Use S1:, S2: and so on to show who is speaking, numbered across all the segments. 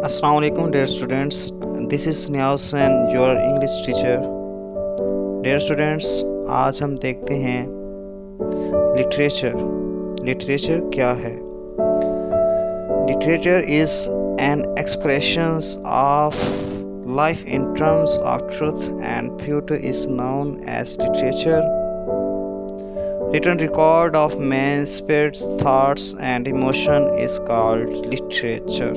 S1: Assalamu alaikum dear students. This is Niaz and your English teacher. Dear students, आज हम देखते हैं लिटरेचर क्या है? Literature is an expression of life in terms of truth and beauty is known as literature. Written record of man's spirits, thoughts and emotion is called literature.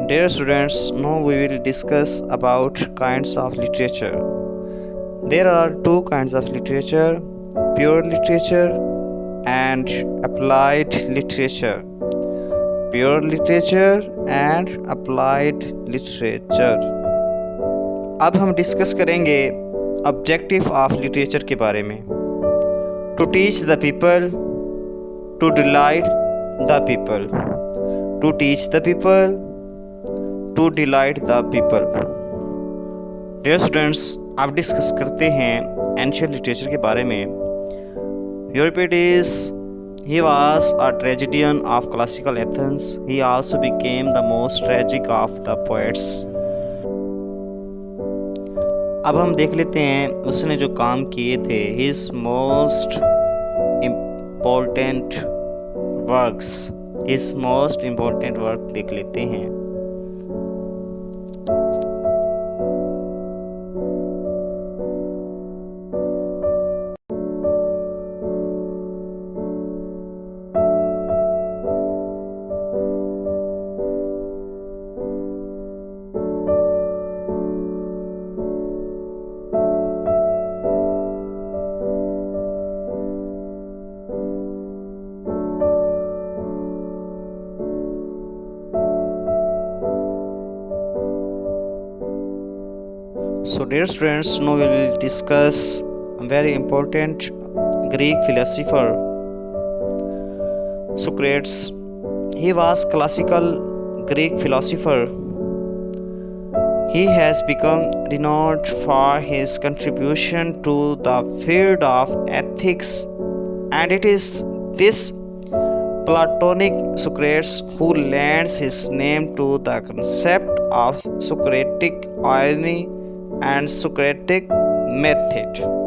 S1: Dear students, now we will discuss about kinds of literature. There are two kinds of literature, pure literature and applied literature. Pure literature and applied literature. अब हम डिस्कस करेंगे objective of literature के बारे में. To teach the people, to delight the people, to teach the people, to delight the people. Dear students, आप discuss करते हैं ancient literature के बारे में. Euripides, he was a tragedian of classical Athens. He also became the most tragic of the poets. अब हम देख लेते हैं उसने जो काम किए थे, his most important work देख लेते हैं. So dear students, now we will discuss a very important Greek philosopher, Socrates. He was classical Greek philosopher. He has become renowned for his contribution to the field of ethics, and it is this Platonic Socrates who lends his name to the concept of Socratic irony and Socratic method.